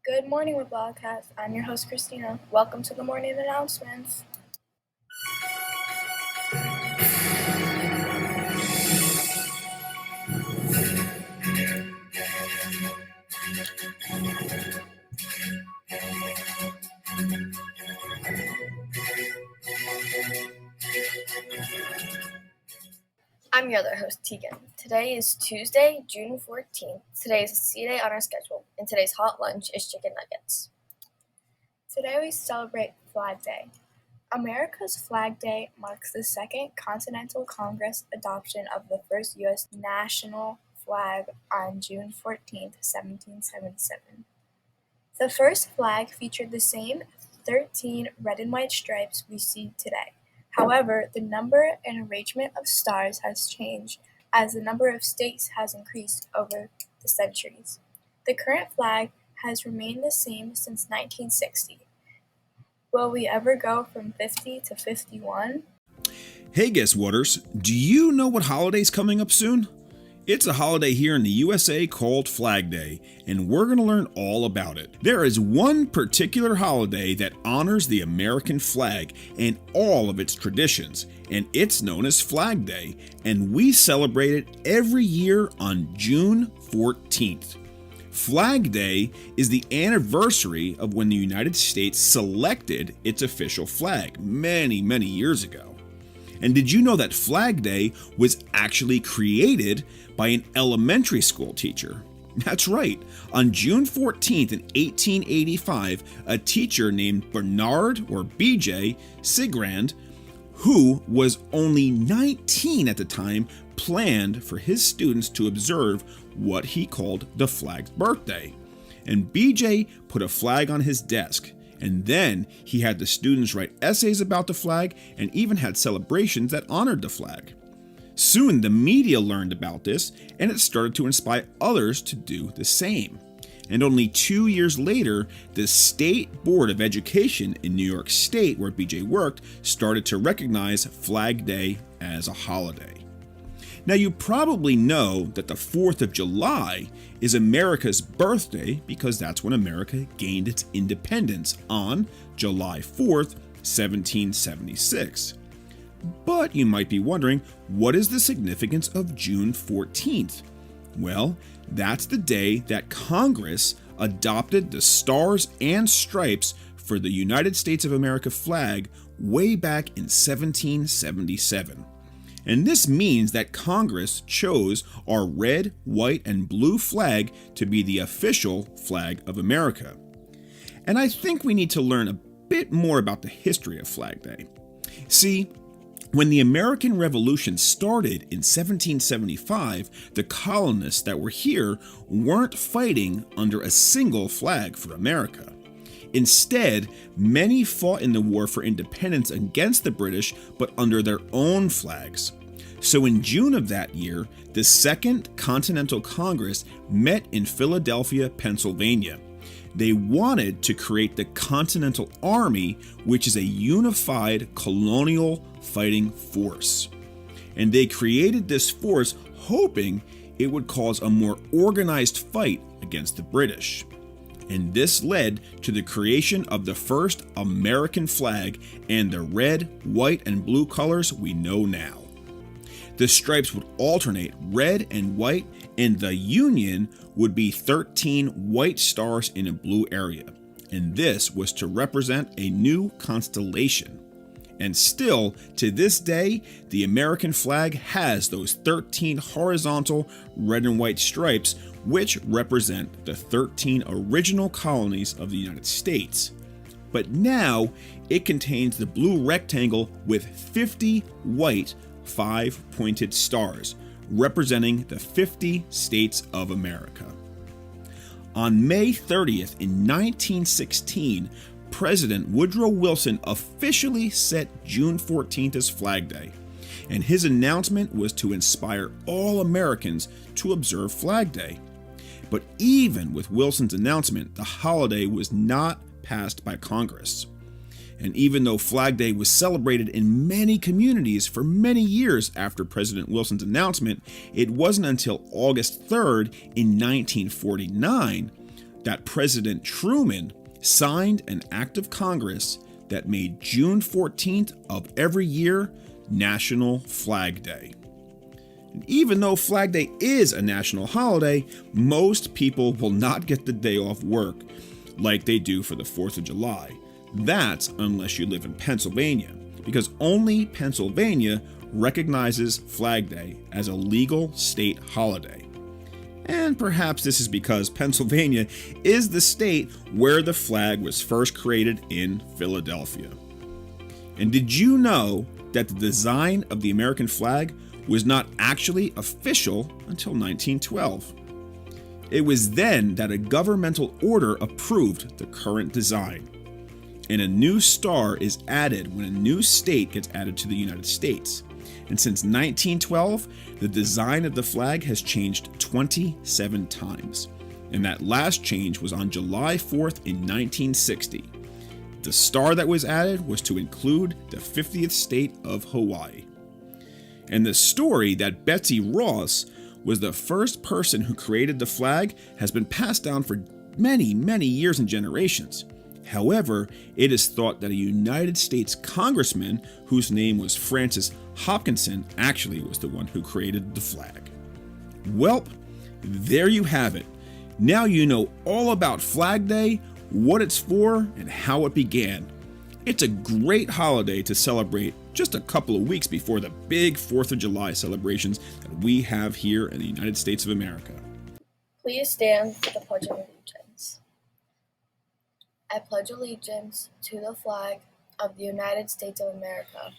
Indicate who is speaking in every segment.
Speaker 1: Good morning with Wildcat. I'm your host, Christina. Welcome to the morning announcements. I'm your other host, Tegan. Today is Tuesday, June 14th. Today is a C day on our schedule, and today's hot lunch is chicken nuggets. Today we celebrate Flag Day. America's Flag Day marks the Second Continental Congress adoption of the first U.S. national flag on June 14th, 1777. The first flag featured the same 13 red and white stripes we see today. However, the number and arrangement of stars has changed as the number of states has increased over the centuries. The current flag has remained the same since 1960. Will we ever go from 50 to 51?
Speaker 2: Hey guess whaters, do you know what holiday's coming up soon? It's a holiday here in the USA called Flag Day, and we're going to learn all about it. There is one particular holiday that honors the American flag and all of its traditions, and it's known as Flag Day, and we celebrate it every year on June 14th. Flag Day is the anniversary of when the United States selected its official flag many years ago. And did you know that Flag Day was actually created by an elementary school teacher? That's right. On June 14th in 1885, a teacher named Bernard or BJ Sigrand, who was only 19 at the time, planned for his students to observe what he called the flag's birthday. And BJ put a flag on his desk. And then he had the students write essays about the flag and even had celebrations that honored the flag. Soon the media learned about this and it started to inspire others to do the same. And only 2 years later, the State Board of Education in New York State, where BJ worked, started to recognize Flag Day as a holiday. Now you probably know that the 4th of July is America's birthday because that's when America gained its independence on July 4th, 1776. But you might be wondering, what is the significance of June 14th? Well, that's the day that Congress adopted the Stars and Stripes for the United States of America flag way back in 1777. And this means that Congress chose our red, white, and blue flag to be the official flag of America. And I think we need to learn a bit more about the history of Flag Day. See, when the American Revolution started in 1775, the colonists that were here weren't fighting under a single flag for America. Instead, many fought in the war for independence against the British, but under their own flags. So in June of that year, the Second Continental Congress met in Philadelphia, Pennsylvania. They wanted to create the Continental Army, which is a unified colonial fighting force. And they created this force hoping it would cause a more organized fight against the British. And this led to the creation of the first American flag and the red, white, and blue colors we know now. The stripes would alternate red and white, and the Union would be 13 white stars in a blue area. And this was to represent a new constellation. And still, to this day, the American flag has those 13 horizontal red and white stripes, which represent the 13 original colonies of the United States. But now, it contains the blue rectangle with 50 white 5-pointed stars, representing the 50 states of America. On May 30th in 1916, President Woodrow Wilson officially set June 14th as Flag Day, and his announcement was to inspire all Americans to observe Flag Day. But even with Wilson's announcement, the holiday was not passed by Congress. And even though Flag Day was celebrated in many communities for many years after President Wilson's announcement, it wasn't until August 3rd in 1949 that President Truman signed an act of Congress that made June 14th of every year National Flag Day. And even though Flag Day is a national holiday, most people will not get the day off work like they do for the 4th of July. That's unless you live in Pennsylvania, because only Pennsylvania recognizes Flag Day as a legal state holiday. And perhaps this is because Pennsylvania is the state where the flag was first created in Philadelphia. And did you know that the design of the American flag was not actually official until 1912? It was then that a governmental order approved the current design. And a new star is added when a new state gets added to the United States. And since 1912, the design of the flag has changed 27 times. And that last change was on July 4th in 1960. The star that was added was to include the 50th state of Hawaii. And the story that Betsy Ross was the first person who created the flag has been passed down for many, many years and generations. However, it is thought that a United States congressman whose name was Francis Hopkinson actually was the one who created the flag. Well, there you have it. Now you know all about Flag Day, what it's for, and how it began. It's a great holiday to celebrate just a couple of weeks before the big 4th of July celebrations that we have here in the United States of America.
Speaker 1: Please stand for the Pledge of Allegiance. I pledge allegiance to the flag of the United States of America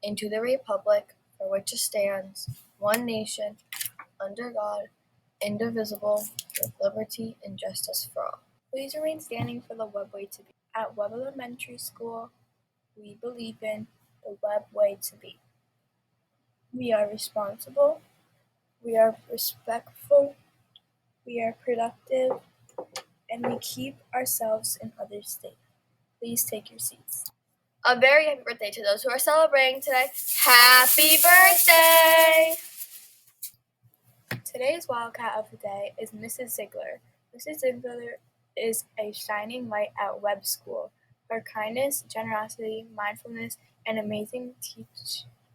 Speaker 1: and to the republic for which it stands, one nation, under God, indivisible, with liberty and justice for all. Please remain standing for the Webb Way to Be. At Webb Elementary School, we believe in the Webb Way to Be. We are responsible, we are respectful, we are productive, and we keep ourselves and others safe. Please take your seats. A very happy birthday to those who are celebrating today. Happy birthday! Today's Wildcat of the day is Mrs. Ziegler. Mrs. Ziegler is a shining light at Webb School. Her kindness, generosity, mindfulness, and amazing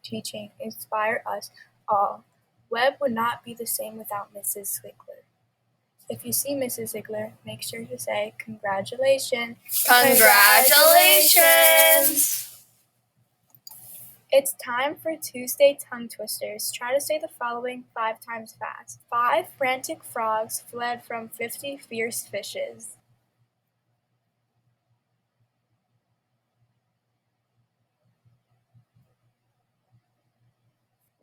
Speaker 1: teaching inspire us all. Webb would not be the same without Mrs. Ziegler. If you see Mrs. Ziegler, make sure to say, congratulations. Congratulations! It's time for Tuesday tongue twisters. Try to say the following 5 times fast. 5 frantic frogs fled from 50 fierce fishes.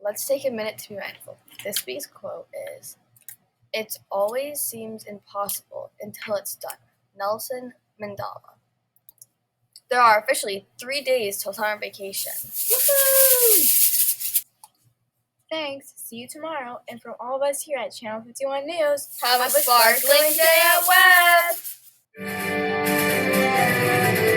Speaker 1: Let's take a minute to be mindful. This week's quote is, "It always seems impossible until it's done." Nelson Mandela. There are officially 3 days till summer vacation. Woohoo! Thanks. See you tomorrow. And from all of us here at Channel 51 News, have a sparkling day at Webb!